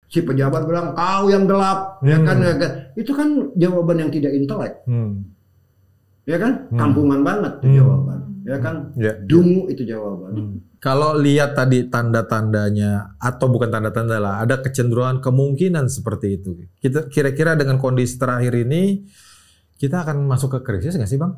Si pejabat bilang kau yang gelap, ya kan? Itu kan jawaban yang tidak intelek, ya kan? Kampungan banget itu jawaban, ya kan? Dungu itu jawaban. Kalau lihat tadi tanda-tandanya atau bukan tanda-tanda lah, ada kecenderungan kemungkinan seperti itu. Kita kira-kira dengan kondisi terakhir ini kita akan masuk ke krisis nggak sih, Bang?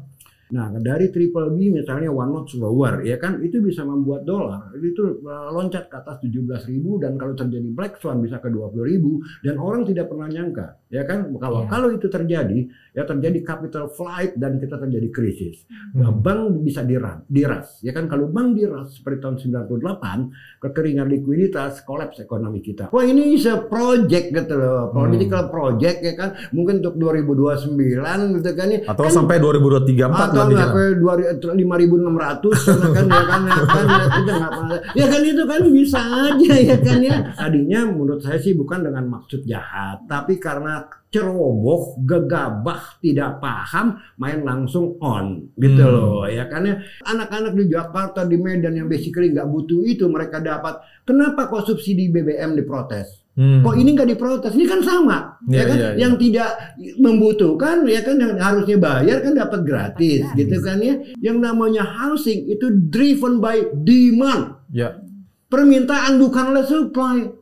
Nah, dari triple B misalnya one notch lower, ya kan, itu bisa membuat dolar itu loncat ke atas 17.000 dan kalau terjadi black swan bisa ke 20.000 dan orang tidak pernah nyangka, ya kan, kalau itu terjadi, ya terjadi capital flight dan kita terjadi krisis. Nah, bank bisa diras, ya kan, kalau bank diras seperti tahun 98, kekeringan likuiditas, kolaps ekonomi kita. Wah, ini bisa project gitu loh, political project, ya kan, mungkin untuk 2029 gitu kan ya. Atau kan, sampai 2034 sampai 5.600 ya kan itu kan bisa aja ya kan ya. Tadinya menurut saya sih bukan dengan maksud jahat, tapi karena ceroboh, gegabah, tidak paham, main langsung on gitu loh ya kan ya. Anak-anak di Jakarta, di Medan yang basically nggak butuh itu mereka dapat. Kenapa kok subsidi BBM diprotes? Kok ini nggak diprotes? Ini kan sama, ya kan? Yang tidak membutuhkan, ya kan, yang harusnya bayar kan dapat gratis, gitu kan ya? Yang namanya housing itu driven by demand, permintaan bukanlah supply.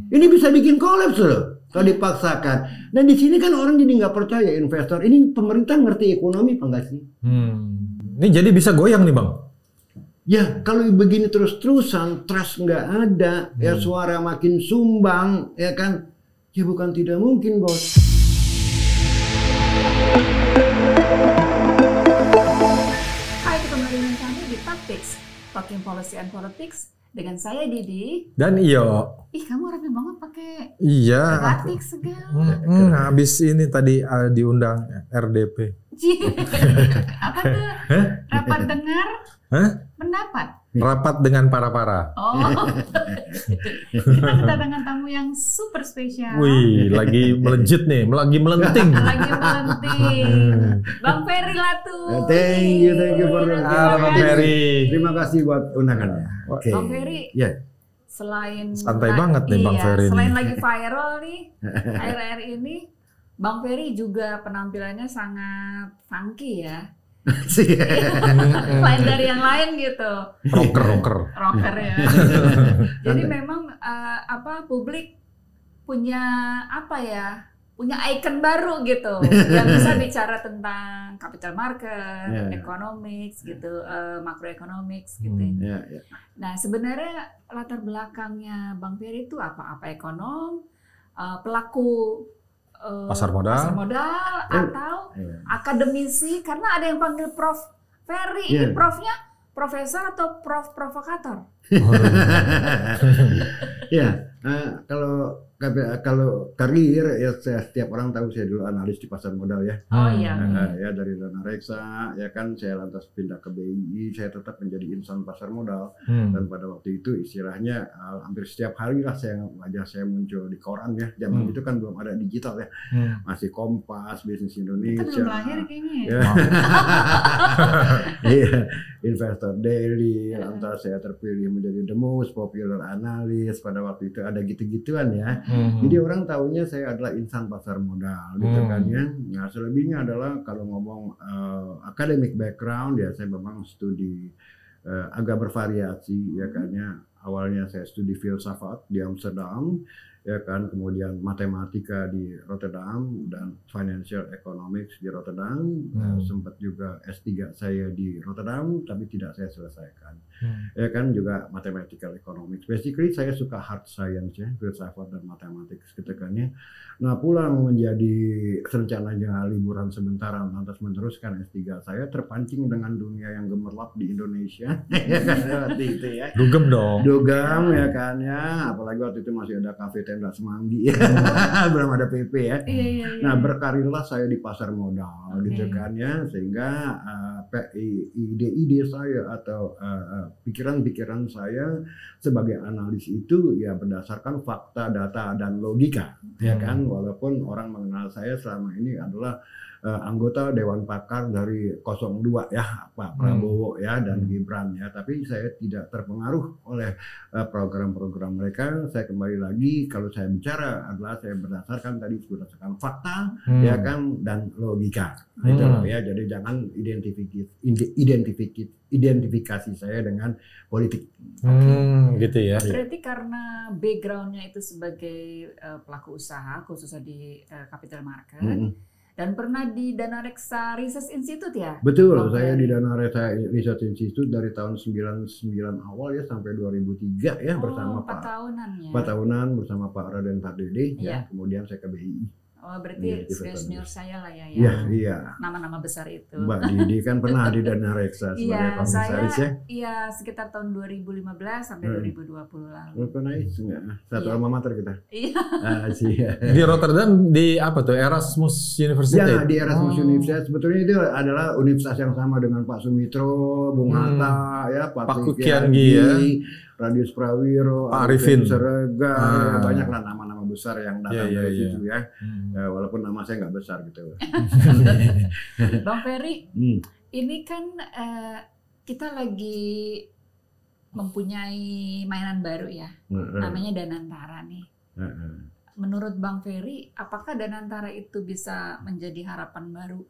Ini bisa bikin kolaps loh kalau dipaksakan. Dan di sini kan orang jadi nggak percaya investor. Ini pemerintah ngerti ekonomi apa nggak sih? Ini jadi bisa goyang nih, Bang. Ya, kalau begini terus-terusan, trust nggak ada, ya suara makin sumbang, ya kan? Ya bukan tidak mungkin, Bos. Hai, ketemu dengan kami di Tactics, Talking Policy and Politics, dengan saya Didi. Dan Iyo. Ih, kamu rapi banget pakai batik segala. Habis ini tadi diundang RDP. Apa tuh? Rapat dengar pendapat. Rapat dengan para-para. Oh, kita kedatangan tamu yang super spesial. Wih, lagi melejit nih, lagi melenting. Lagi melenting. Bang Ferry Latu. Thank you for Halo Bang Ferry. Terima kasih buat undangannya. Bang Ferry. Selain santai banget nih Bang Ferry. Selain lagi viral nih akhir-akhir ini, Bang Ferry juga penampilannya sangat funky ya. Lain dari yang lain gitu. Rocker ya. Jadi memang publik punya punya icon baru gitu yang bisa bicara tentang capital market, economics gitu, macroeconomics gitu. Nah, sebenarnya latar belakangnya Bang Ferry itu apa ekonom, pelaku pasar modal atau akademisi, karena ada yang panggil Prof Ferry. Ini profnya profesor atau prof provokator? Kalau karir ya setiap orang tahu saya dulu analis di pasar modal ya. Ya dari dana reksa ya kan, saya lantas pindah ke BI, saya tetap menjadi insan pasar modal. Dan pada waktu itu istilahnya hampir setiap hari lah wajah saya muncul di koran ya. Zaman itu kan belum ada digital ya. Masih Kompas, Bisnis Indonesia. Kita belum lahir kayaknya ya. Iya, Investor Daily, lantas saya terpilih menjadi the most popular analyst. Pada waktu itu ada gitu-gituan ya. Jadi orang tahunya saya adalah insan pasar modal gitu kan ya. Nah, selebihnya adalah kalau ngomong academic background ya, saya memang studi agak bervariasi ya kan ya. Awalnya saya studi filsafat di Amsterdam ya kan, kemudian matematika di Rotterdam dan financial economics di Rotterdam. Sempat juga S3 saya di Rotterdam tapi tidak saya selesaikan. Ya kan, juga mathematical economics. Basically saya suka hard science ya, filsafat dan matematik ketekannya. Nah, pulang menjadi rencananya liburan sebentar lantas meneruskan S3 saya, terpancing dengan dunia yang gemerlap di Indonesia. Waktu itu ya. Dugem dong. Dugem ya kan ya, apalagi waktu itu masih ada kafe tenda Semanggi ya. Belum ada PP ya. Nah, berkarirlah saya di pasar modal gitu kan ya, sehingga ide-ide saya atau pikiran-pikiran saya sebagai analis itu ya berdasarkan fakta, data, dan logika, ya kan. Walaupun orang mengenal saya selama ini adalah anggota Dewan Pakar dari 02 ya, Pak Prabowo ya dan Gibran ya, tapi saya tidak terpengaruh oleh program-program mereka. Saya kembali lagi, kalau saya bicara adalah saya berdasarkan berdasarkan fakta ya kan dan logika itu loh ya. Jadi jangan identifikasi saya dengan politik. Gitu ya. Berarti karena backgroundnya itu sebagai pelaku usaha khususnya di capital market. Dan pernah di Dana Reksa Research Institute ya? Betul, saya di Dana Reksa Research Institute dari tahun 99 awal ya sampai 2003 ya bersama 4 tahunan ya? 4 tahunan bersama Pak Raden Pardede ya. Kemudian saya ke BI. Oh berarti senior saya lah ya? Iya. Nama-nama besar itu. Mbak Didi kan pernah di Dana Reksa sebagai komisaris ya? Iya, sekitar tahun 2015 sampai 2020 lalu. Pernah enggak? Satu alma mater kita. Iya. Di Rotterdam di apa tuh? Erasmus University? Ya, di Erasmus University. Sebetulnya itu adalah universitas yang sama dengan Pak Sumitro, Bung Hatta, ya, Pak Kukiangi ya. Radius Prawiro, Pak Arifin Serega, ya, banyaklah nama-nama besar yang datang dari situ ya. Walaupun nama saya nggak besar gitu. Bang Ferry, ini kan kita lagi mempunyai mainan baru ya, namanya Danantara nih. Menurut Bang Ferry, apakah Danantara itu bisa menjadi harapan baru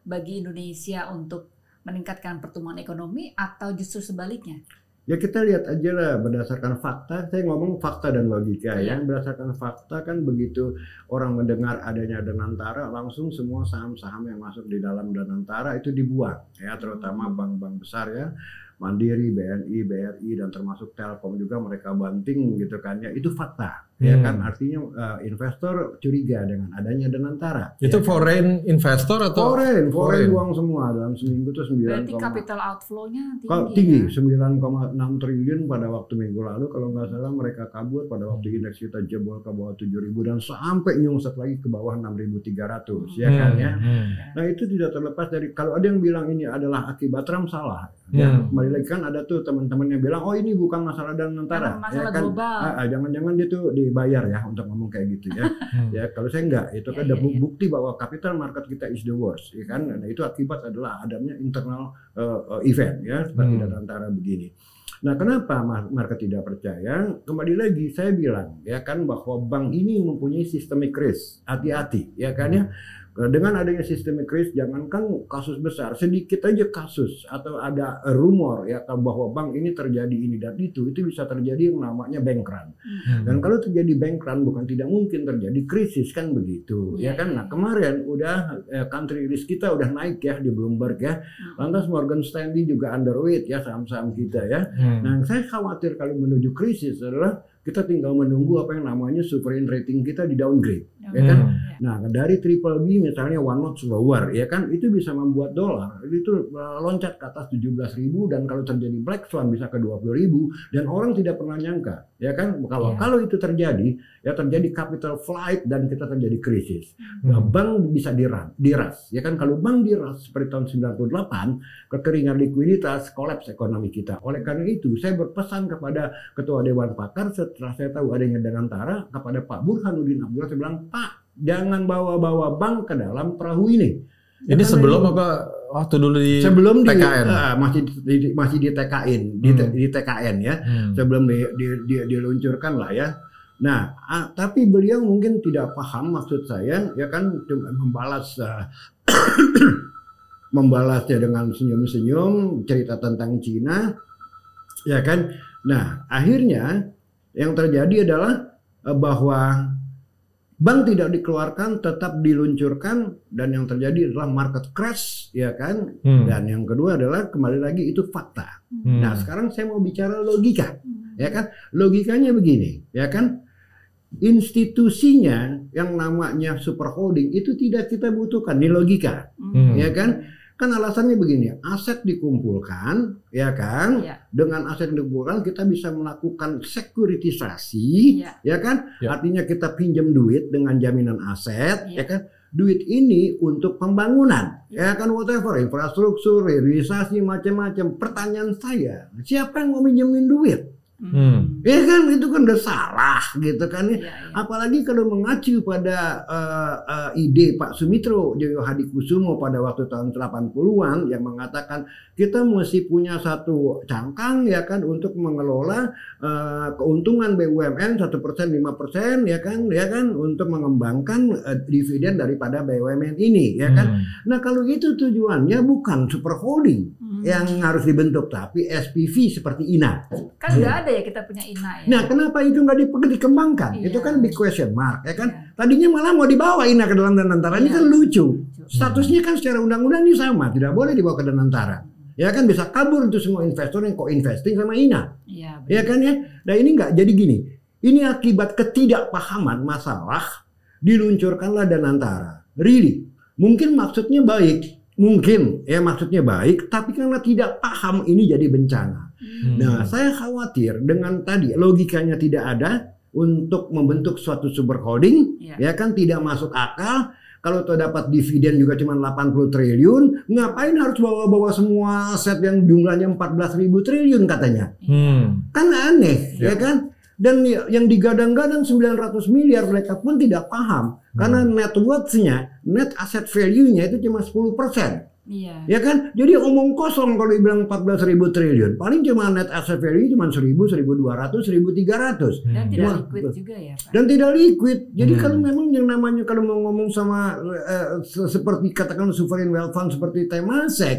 bagi Indonesia untuk meningkatkan pertumbuhan ekonomi atau justru sebaliknya? Ya kita lihat aja lah berdasarkan fakta, saya ngomong fakta dan logika ya. Berdasarkan fakta kan begitu orang mendengar adanya Danantara, langsung semua saham-saham yang masuk di dalam Danantara itu dibuang ya, terutama bank-bank besar ya. Mandiri, BNI, BRI, dan termasuk Telkom juga mereka banting gitu kan ya. Itu fakta ya kan, artinya investor curiga dengan adanya Danantara. Itu ya, foreign investor atau? Foreign buang semua dalam seminggu tuh 9. Berarti capital outflow-nya tinggi ya? 9,6 triliun pada waktu minggu lalu kalau nggak salah mereka kabur pada waktu indeks kita jebol ke bawah 7.000 dan sampai nyungsep lagi ke bawah 6.300 ya kan ya. Nah itu tidak terlepas dari, kalau ada yang bilang ini adalah akibat Trump, salah ya. Kembali lagi kan ada tuh teman-teman yang bilang oh ini bukan masalah Danantara masalah ya kan, global. Jangan-jangan dia tuh dibayar ya untuk ngomong kayak gitu ya. Ya kalau saya enggak, itu kan ada bukti bahwa capital market kita is the worst ya kan. Nah itu akibat adalah adanya internal event ya seperti Danantara begini. Nah kenapa market tidak percaya? Kembali lagi saya bilang ya kan bahwa bank ini mempunyai systemic risk, hati-hati ya kan ya. Dengan adanya systemic risk, jangankan kasus besar, sedikit aja kasus atau ada rumor ya bahwa bank ini terjadi ini dan itu bisa terjadi yang namanya bank run. Dan kalau terjadi bank run bukan tidak mungkin terjadi krisis kan begitu ya kan. Nah kemarin udah country risk kita udah naik ya di Bloomberg ya. Lantas Morgan Stanley juga underweight ya saham-saham kita ya. Nah saya khawatir kalau menuju krisis adalah kita tinggal menunggu apa yang namanya sovereign rating kita di downgrade, ya kan? Nah dari triple B misalnya one notch lower, ya kan? Itu bisa membuat dolar itu loncat ke atas 17.000 dan kalau terjadi black swan bisa ke 20.000 dan orang tidak pernah nyangka, ya kan? Kalau itu terjadi, ya terjadi capital flight dan kita terjadi krisis. Nah, bank bisa diras, ya kan? Kalau bank diras seperti tahun 98, kekeringan likuiditas, kolaps ekonomi kita. Oleh karena itu, saya berpesan kepada Ketua Dewan Pakar setelah saya tahu adanya Danantara, kepada Pak Burhanuddin Abdullah, saya bilang, Pak, jangan bawa-bawa bank ke dalam perahu ini. Ini sebelum apa waktu dulu di sebelum TKN? Masih di TKN, di TKN ya. Sebelum diluncurkan lah ya. Nah, tapi beliau mungkin tidak paham maksud saya, ya kan, membalasnya dengan senyum-senyum, cerita tentang Cina, ya kan. Nah, akhirnya yang terjadi adalah bahwa bank tidak dikeluarkan, tetap diluncurkan, dan yang terjadi adalah market crash, ya kan. Dan yang kedua adalah kembali lagi itu fakta. Nah, sekarang saya mau bicara logika, ya kan. Logikanya begini, ya kan. Institusinya yang namanya super holding itu tidak kita butuhkan, ini logika, ya kan. Kan alasannya begini, aset dikumpulkan, ya kan? Dengan aset yang dikumpulkan kita bisa melakukan sekuritisasi, ya kan? Artinya kita pinjam duit dengan jaminan aset, ya kan? Duit ini untuk pembangunan, ya kan, whatever, infrastruktur, realisasi, macam-macam. Pertanyaan saya, siapa yang mau minjemin duit? Ya kan, itu kan udah salah gitu kan ya. Apalagi kalau mengacu pada ide Pak Sumitro Joyo Hadikusumo pada waktu tahun 80-an yang mengatakan kita mesti punya satu cangkang, ya kan, untuk mengelola keuntungan BUMN 1%, 5%, ya kan, untuk mengembangkan dividen daripada BUMN ini, ya kan. Nah, kalau itu tujuannya bukan super holding yang harus dibentuk, tapi SPV seperti INA. Kan nggak ada ya kita punya INA ya. Nah, kenapa itu nggak dikembangkan? Itu kan big question mark, ya kan. Tadinya malah mau dibawa INA ke dalam Danantara, ini kan lucu. Statusnya kan secara undang-undang ini sama, tidak boleh dibawa ke Danantara. Ya kan, bisa kabur itu semua investor yang co-investing sama INA. Ya kan ya. Nah, ini nggak jadi gini. Ini akibat ketidakpahaman masalah diluncurkanlah Danantara. Really, mungkin maksudnya baik. Mungkin ya maksudnya baik, tapi karena tidak paham ini jadi bencana. Nah, saya khawatir dengan tadi logikanya tidak ada untuk membentuk suatu super holding, ya kan, tidak masuk akal. Kalau tuh dapat dividen juga cuma 80 triliun, ngapain harus bawa-bawa semua aset yang jumlahnya 14.000 triliun katanya? Kan aneh, ya kan? Dan yang digadang-gadang 900 miliar mereka pun tidak paham. Karena net worth-nya, net asset value-nya itu cuma 10%. Ya kan? Jadi omong kosong kalau dibilang 14.000 triliun. Paling cuma net asset value cuma 1.000, 1.200, 1.300. Dan tidak liquid juga ya Pak? Dan tidak liquid. Jadi kalau memang yang namanya kalau mau ngomong sama seperti katakan sovereign wealth fund seperti Temasek,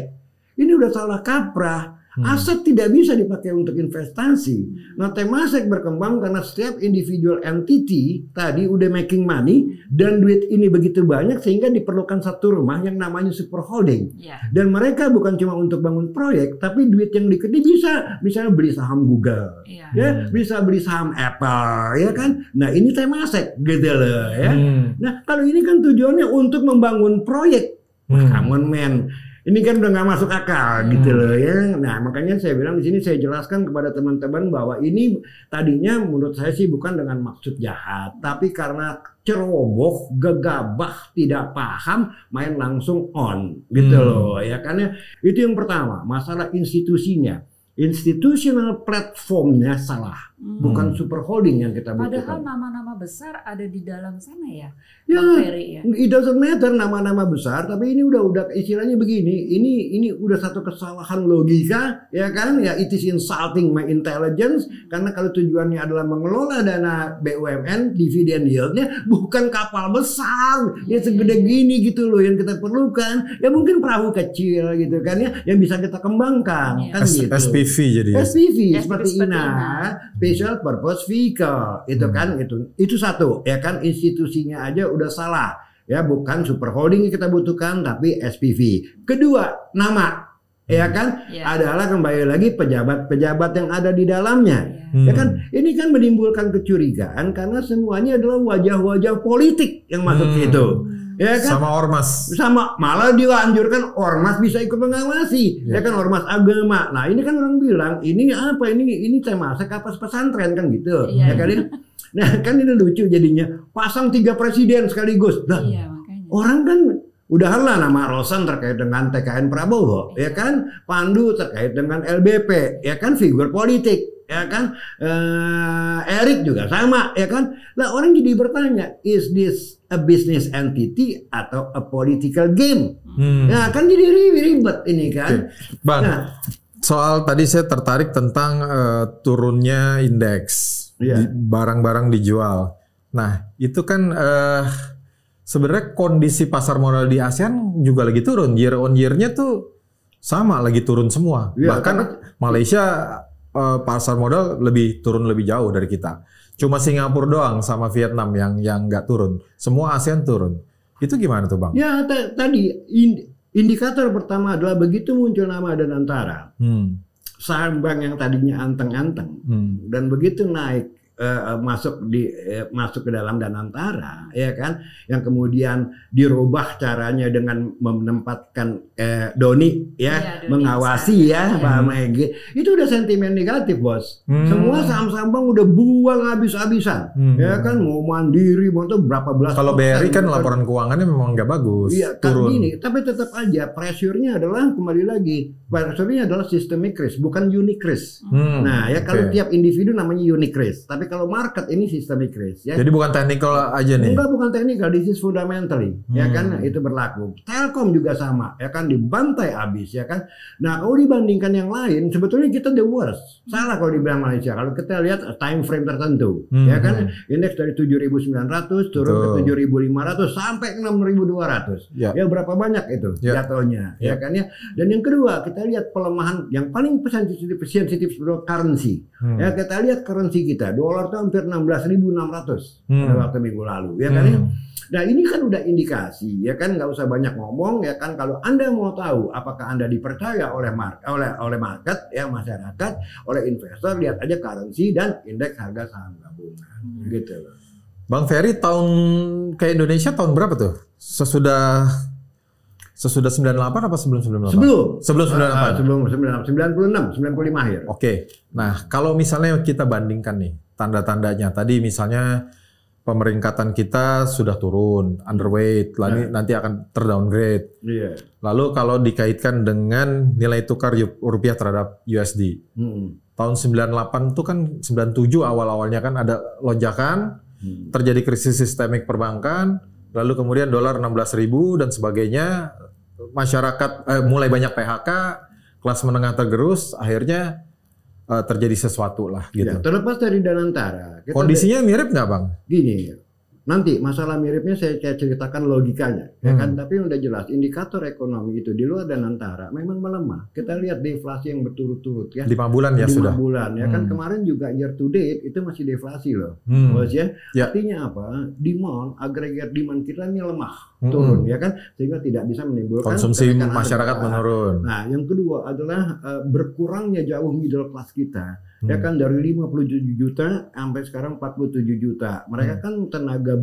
ini udah salah kaprah. Aset tidak bisa dipakai untuk investasi. Nah, Temasek berkembang karena setiap individual entity tadi udah making money dan duit ini begitu banyak sehingga diperlukan satu rumah yang namanya super holding. Dan mereka bukan cuma untuk bangun proyek, tapi duit yang dikit bisa misalnya beli saham Google, ya, bisa beli saham Apple, ya kan? Nah, ini Temasek gitu loh, ya. Nah, kalau ini kan tujuannya untuk membangun proyek. Come on, man. Ini kan udah nggak masuk akal gitu loh ya. Nah, makanya saya bilang di sini saya jelaskan kepada teman-teman bahwa ini tadinya menurut saya sih bukan dengan maksud jahat, tapi karena ceroboh, gegabah, tidak paham, main langsung on gitu loh ya. Karena itu yang pertama, masalah institusinya. Institutional platformnya salah, bukan super holding yang kita butuhkan. Padahal nama-nama besar ada di dalam sana ya, Bang Ferry ya. It doesn't matter nama-nama besar, tapi ini udah istilahnya begini. Ini udah satu kesalahan logika, ya kan? Ya, it is insulting my intelligence. Karena kalau tujuannya adalah mengelola dana BUMN, dividen yieldnya bukan kapal besar, ya segede gini gitu loh yang kita perlukan. Ya mungkin perahu kecil gitu kan ya, yang bisa kita kembangkan kan gitu. SPV jadi. SPV seperti INA, Special Purpose Vehicle, itu kan itu satu, ya kan, institusinya aja udah salah, ya, bukan super holding yang kita butuhkan tapi SPV. Kedua, nama, ya kan, adalah kembali lagi pejabat-pejabat yang ada di dalamnya, ya kan. Ini kan menimbulkan kecurigaan karena semuanya adalah wajah-wajah politik yang masuk itu. Ya kan? Sama ormas. Sama, malah dianjurkan ormas bisa ikut mengawasi, ya kan, ormas agama. Nah, ini kan orang bilang ini apa, ini Temasek apa pesantren kan gitu, ya kan ini. Nah, kan ini lucu jadinya, pasang 3 presiden sekaligus. Nah, orang kan udahanlah nama Rosan terkait dengan TKN Prabowo, ya kan, Pandu terkait dengan LBP, ya kan, figur politik. Ya kan, Erik juga sama, ya kan. Nah, orang jadi bertanya, is this a business entity atau a political game? Nah, kan jadi ribet ini kan. Bang, soal tadi saya tertarik tentang turunnya indeks, barang-barang dijual. Nah, itu kan sebenarnya kondisi pasar modal di ASEAN juga lagi turun, year on year-nya tuh sama, lagi turun semua. Bahkan Malaysia pasar modal turun lebih jauh dari kita. Cuma Singapura doang sama Vietnam yang nggak turun. Semua ASEAN turun. Itu gimana tuh Bang? Ya tadi indikator pertama adalah begitu muncul nama Danantara, saham bank yang tadinya anteng-anteng, dan begitu naik masuk ke dalam Danantara, ya kan, yang kemudian dirubah caranya dengan menempatkan Doni ya, Doni mengawasi ya Pak Megi, itu udah sentimen negatif bos. Semua saham-saham bank udah buang habis-habisan, ya kan, mau Mandiri mau tuh berapa belas. Kalau BRI kan laporan keuangannya memang nggak bagus, iya, turun. Gini, tapi tetap aja pressure-nya adalah kembali lagi, pressure-nya adalah systemic risk, bukan unique risk. Nah ya kalau tiap individu namanya unique risk, tapi kalau market ini systemic risk ya. Jadi bukan technical aja nih. Enggak, bukan technical, this is fundamentally ya kan, itu berlaku. Telkom juga sama ya kan, dibantai habis ya kan. Nah, kalau dibandingkan yang lain sebetulnya kita the worst. Salah kalau dibilang Malaysia. Kalau kita lihat time frame tertentu ya kan, indeks dari 7.900 turun ke 7.500 sampai 6.200. Ya berapa banyak itu jatuhnya ya kan ya. Dan yang kedua, kita lihat pelemahan yang paling sensitif currency. Ya, kita lihat currency kita, dolar itu hampir 16.600 pada waktu minggu lalu ya kan ya. Nah ini kan udah indikasi ya kan, nggak usah banyak ngomong ya kan, kalau Anda mau tahu apakah Anda dipercaya oleh market ya, masyarakat, oleh investor, lihat aja currency dan indeks harga saham gabungan gitu loh. Bang Ferry, tahun ke Indonesia tahun berapa tuh? Sesudah 98 apa sebelum 98? Sebelum 98. Sebelum 96, 95 akhir. Oke. Nah, kalau misalnya kita bandingkan nih tanda-tandanya, tadi misalnya pemeringkatan kita sudah turun, underweight, nanti akan terdowngrade. Iya. Lalu kalau dikaitkan dengan nilai tukar rupiah terhadap USD. Tahun 98 itu kan 97 awal-awalnya kan ada lonjakan, terjadi krisis sistemik perbankan, lalu kemudian dolar 16.000 dan sebagainya, masyarakat mulai banyak PHK, kelas menengah tergerus, akhirnya terjadi sesuatu lah gitu. Ya, terlepas dari Danantara, kondisinya mirip nggak Bang? Gini, nanti masalah miripnya saya ceritakan logikanya, ya kan. Tapi udah jelas indikator ekonomi itu di luar Danantara memang melemah. Kita lihat deflasi yang berturut-turut ya. 5 bulan ya 5 sudah. 5 bulan ya kan, kemarin juga year to date itu masih deflasi loh, bos ya. Artinya apa? Demand, agregat demand kita ini lemah, turun ya kan, sehingga tidak bisa menimbulkan konsumsi masyarakat menurun. Nah, yang kedua adalah berkurangnya jauh middle class kita. Ya kan, dari 57 juta sampai sekarang 47 juta. Mereka kan tenaga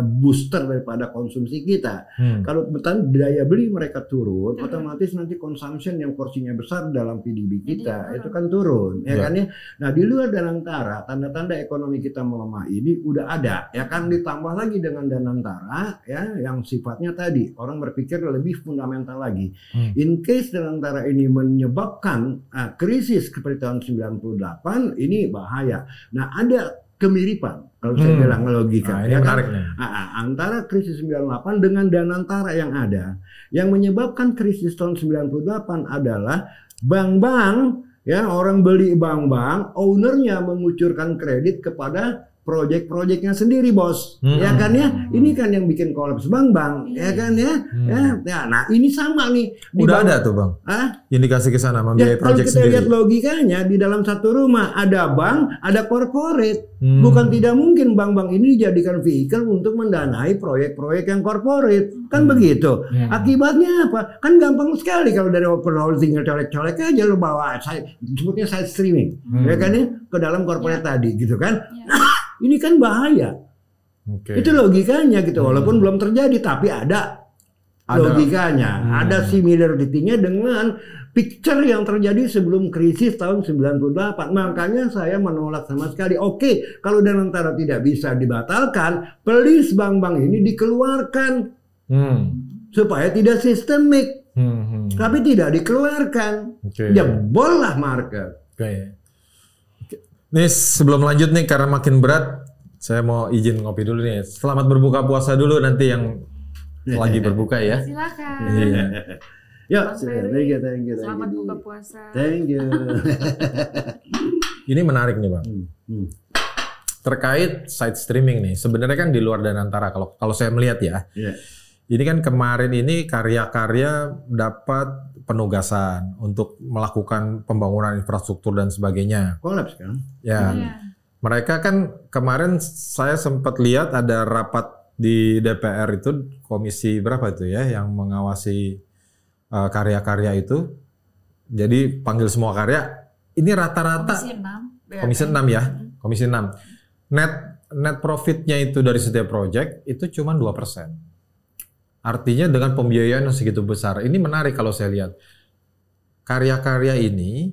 booster daripada konsumsi kita. Kalau daya beli mereka turun, otomatis nanti consumption yang porsinya besar dalam PDB kita itu kan turun, ya kan ya. Nah, di luar Danantara, tanda-tanda ekonomi kita melemah ini udah ada, ya kan, ditambah lagi dengan Danantara ya yang sifatnya tadi orang berpikir lebih fundamental lagi. In case Danantara ini menyebabkan krisis seperti tahun 98, ini bahaya. Nah, ada kemiripan kalau saya bilang logika ya kan, antara krisis 98 dengan Danantara yang ada. Yang menyebabkan krisis tahun 98 adalah bank-bank ya, orang beli bank-bank, ownernya mengucurkan kredit kepada proyek-proyeknya sendiri, bos. Ya kan ya, ini kan yang bikin kolaps bank-bank, ya kan ya. Ya, nah ini sama nih. Udah ada tuh Bang, indikasi ke sana membiayai proyek sendiri. Kalau kita lihat logikanya, di dalam satu rumah ada bank, ada corporate. Bukan tidak mungkin bank-bank ini dijadikan vehicle untuk mendanai proyek-proyek yang corporate. Kan begitu. Akibatnya apa? Kan gampang sekali kalau dari overall tinggal colek-colek aja lo bawa, sebutnya side streaming, ya kan ya, ke dalam corporate tadi gitu kan. Ini kan bahaya. Itu logikanya gitu. Walaupun belum terjadi, tapi ada logikanya. Ada similarity-nya dengan picture yang terjadi sebelum krisis tahun 98. Makanya saya menolak sama sekali. Oke, kalau Danantara tidak bisa dibatalkan, please bank-bank ini dikeluarkan. Supaya tidak sistemik. Tapi tidak dikeluarkan. Jebol lah market. Nih sebelum lanjut nih, karena makin berat, saya mau izin ngopi dulu nih. Selamat berbuka puasa dulu nanti yang lagi berbuka ya. Silakan. Ya, thank you. Selamat buka puasa. Thank you. Ini menarik nih Bang. Terkait side streaming nih, sebenarnya kan di luar Danantara kalau saya melihat ya. Ini kan kemarin ini karya-karya dapat penugasan untuk melakukan pembangunan infrastruktur dan sebagainya. Kolaps kan? Ya. Mereka kan kemarin saya sempat lihat ada rapat di DPR itu, komisi berapa itu ya yang mengawasi karya-karya itu. Jadi panggil semua karya. Ini rata-rata Komisi 6 ya. Komisi 6. Net profitnya itu dari setiap project itu cuma 2%. Artinya dengan pembiayaan yang segitu besar. Ini menarik kalau saya lihat. Karya-karya ini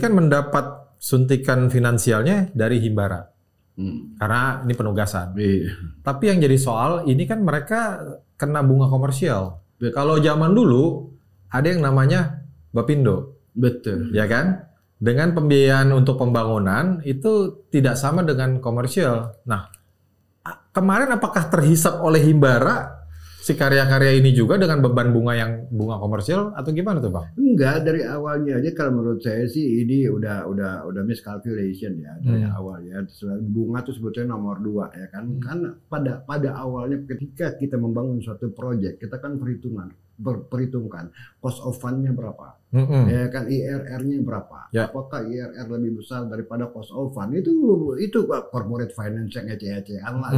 kan mendapat suntikan finansialnya dari Himbara. Karena ini penugasan. Tapi yang jadi soal, ini kan mereka kena bunga komersial. Kalau zaman dulu, ada yang namanya Bapindo. Betul. Ya kan? Dengan pembiayaan untuk pembangunan itu tidak sama dengan komersial. Nah, kemarin apakah terhisap oleh Himbara si karya-karya ini juga dengan beban bunga komersial atau gimana tuh Bang? Enggak, dari awalnya aja kalau menurut saya sih ini udah miscalculation ya dari awalnya. Bunga itu sebetulnya nomor 2 ya kan. Karena pada awalnya ketika kita membangun suatu proyek, kita kan perhitungkan cost of fund-nya berapa. Ya kan, IRR-nya berapa. Apakah IRR lebih besar daripada cost of fund? Itu corporate finance yang ece-ecean lah.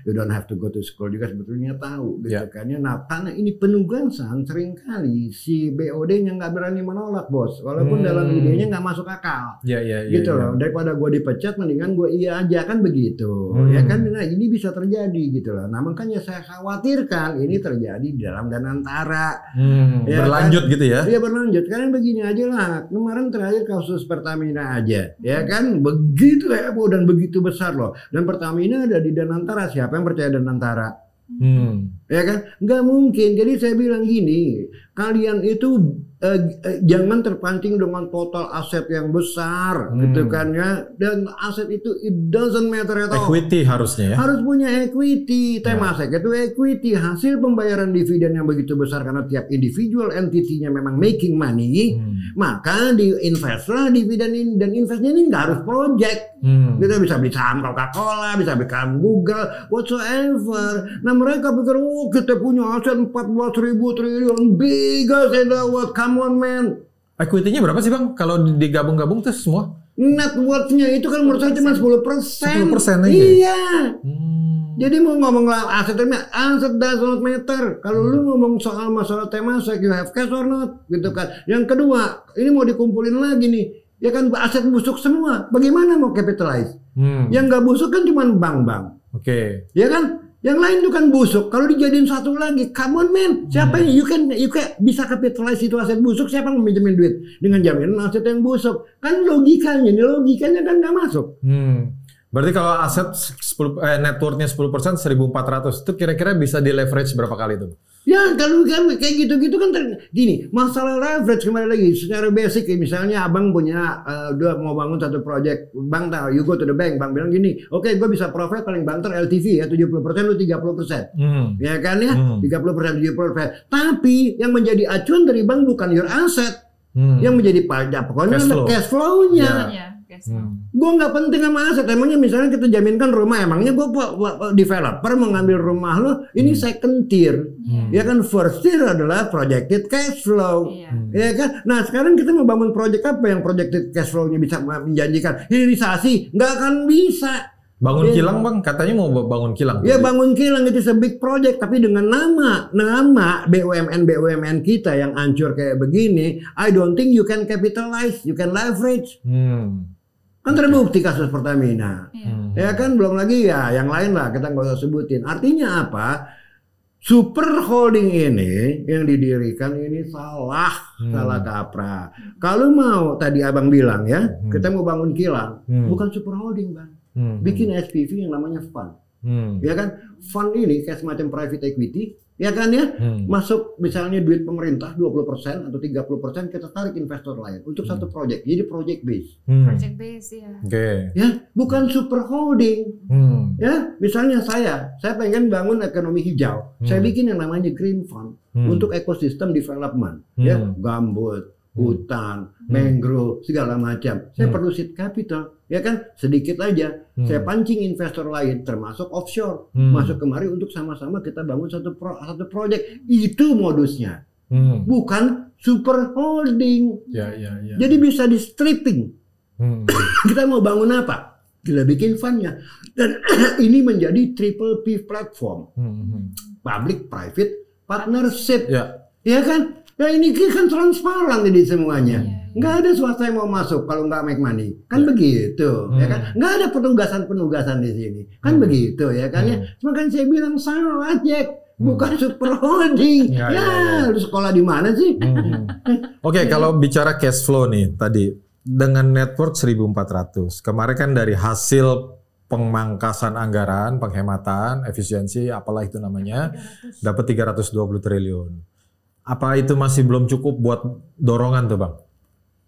You don't have to go to school juga sebetulnya tahu gitu kan. Nah, karena ini penugasan seringkali si BOD-nya nggak berani menolak bos, walaupun dalam idenya nggak masuk akal. Gitu loh. Daripada gue dipecat mendingan gue iya aja kan begitu. Ya kan, nah ini bisa terjadi gitu loh. Nah makanya saya khawatirkan ini terjadi di dalam Danantara. Ya berlanjut kan? Gitu ya? Iya berlanjut. Karena begini aja lah, kemarin terakhir kasus Pertamina aja, ya kan, begitu heboh dan begitu besar loh. Dan Pertamina ada di Danantara, siapa yang percaya Danantara? Ya kan, nggak mungkin. Jadi saya bilang gini, kalian itu jangan terpancing dengan total aset yang besar, gitu kan ya. Dan aset itu it doesn't matter at all. Equity harusnya ya. Harus punya equity. Temasek itu equity, hasil pembayaran dividen yang begitu besar karena tiap individual entity-nya memang making money, maka diinvestlah dividen ini, dan investnya ini nggak harus project. Kita bisa beli saham Coca-Cola, bisa beli saham Google, whatsoever. Nah mereka pikir, oh kita punya aset 14.000 triliun, biggest in the world. Come on man. Equity-nya berapa sih Bang? Kalau digabung-gabung tuh semua? Net worth-nya itu kan menurut saya cuma 10%. 10% aja? Iya. Jadi mau ngomong asetnya, aset does not matter. Kalau lu ngomong soal masalah Temasek, you have cash or not, gitu kan. Yang kedua, ini mau dikumpulin lagi nih. Ya kan aset busuk semua. Bagaimana mau capitalize? Yang nggak busuk kan cuma bank-bank. Ya kan? Yang lain itu kan busuk. Kalau dijadiin satu lagi, come on man. Siapa yang you can bisa capitalize itu aset busuk? Siapa yang minjemin duit dengan jaminan aset yang busuk? Kan logikanya kan nggak masuk. Berarti kalau aset net worth-nya 10% 1.400 itu kira-kira bisa di leverage berapa kali itu? Ya kalau kayak gitu-gitu kan gini, masalah leverage kembali lagi secara basic, misalnya abang punya mau bangun satu project, bank tahu, you go to the bank bilang gini, oke, gue bisa profit paling banter LTV ya 70%, lu 30%, ya kan ya, 30%, 70%. Tapi yang menjadi acuan dari bank bukan your asset, yang menjadi pajak pokoknya cash flow-nya. Gue nggak penting sama aset. Emangnya misalnya kita jaminkan rumah, emangnya gue developer mengambil rumah lo, ini second tier, ya kan. First tier adalah projected cash flow, ya kan. Nah sekarang kita mau bangun project apa yang projected cash flow-nya bisa menjanjikan hilirisasi? Nggak akan bisa. Bangun kilang Bang, katanya mau bangun kilang. Ya bangun kilang itu big project, tapi dengan nama BUMN kita yang hancur kayak begini, I don't think you can capitalize, you can leverage. Kan terbukti kasus Pertamina, ya kan, belum lagi ya yang lain lah kita nggak usah sebutin. Artinya apa? Super holding ini yang didirikan ini salah kaprah. Kalau mau tadi abang bilang ya, kita mau bangun kilang, bukan super holding bang, bikin SPV yang namanya fund, ya kan? Fund ini kayak semacam private equity. Ya kan ya, masuk misalnya duit pemerintah 20% atau 30%, kita tarik investor lain untuk satu project. Jadi project base. Project base ya. Ya, bukan super holding. Ya, misalnya saya pengen bangun ekonomi hijau. Saya bikin yang namanya green fund untuk ekosistem development. Ya, gambut, hutan, mangrove, segala macam. Saya perlu seed capital, ya kan? Sedikit aja. Saya pancing investor lain, termasuk offshore, masuk kemari untuk sama-sama kita bangun satu project. Itu modusnya, bukan super holding. Jadi bisa di stripping. Kita mau bangun apa? Kita bikin fundnya. Dan ini menjadi triple P platform, public private partnership, ya kan? Ya ini kan transparan jadi semuanya. Nggak ada swasta yang mau masuk kalau nggak make money. Kan begitu, ya kan? Nggak ada penugasan-penugasan di sini. Kan begitu, ya kan? Ya. Cuma kan saya bilang salah, Jack. Bukan super holding. Lu sekolah di mana sih? Oke, kalau bicara cash flow nih tadi dengan net worth 1.400. Kemarin kan dari hasil pemangkasan anggaran, penghematan, efisiensi, apalah itu namanya, dapat 320 triliun. Apa itu masih belum cukup buat dorongan tuh, Bang?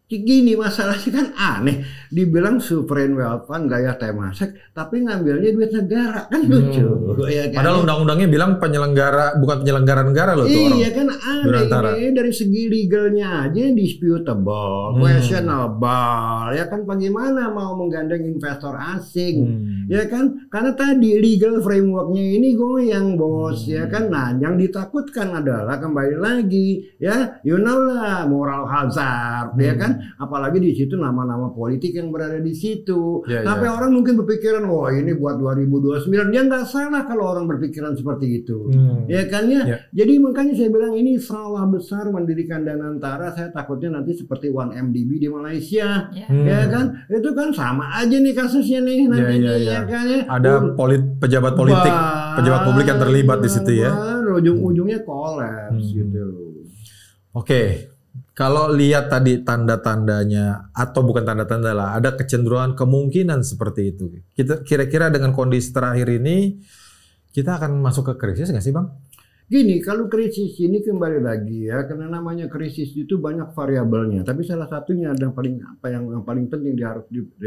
Gini masalahnya kan aneh, dibilang sovereign wealth fund gaya Temasek, tapi ngambilnya duit negara, kan lucu. Ya kan? Padahal undang-undangnya bilang penyelenggara, bukan penyelenggara negara loh tuh orang. Iya kan aneh, ini dari segi legalnya aja disputable, questionable, ya kan bagaimana mau menggandeng investor asing, ya kan? Karena tadi legal frameworknya ini goyang bos, ya kan? Nah yang ditakutkan adalah kembali lagi, ya you know lah moral hazard, ya kan? Apalagi di situ nama-nama politik yang berada di situ. Sampai orang mungkin berpikiran, wah ini buat 2029. Dia nggak salah kalau orang berpikiran seperti itu. Ya kan ya. Jadi makanya saya bilang ini salah besar mendirikan Danantara. Saya takutnya nanti seperti 1MDB di Malaysia. Ya kan? Itu kan sama aja nih kasusnya nih nanti ya kan ya. Ada pejabat politik, pejabat publik yang terlibat di situ ya. Ujung-ujungnya kolaps gitu. Oke. Kalau lihat tadi tanda-tandanya atau bukan tanda-tanda lah, ada kecenderungan kemungkinan seperti itu. Kita kira-kira dengan kondisi terakhir ini kita akan masuk ke krisis nggak sih, Bang? Gini, kalau krisis ini kembali lagi ya, karena namanya krisis itu banyak variabelnya. Tapi salah satunya ada yang paling penting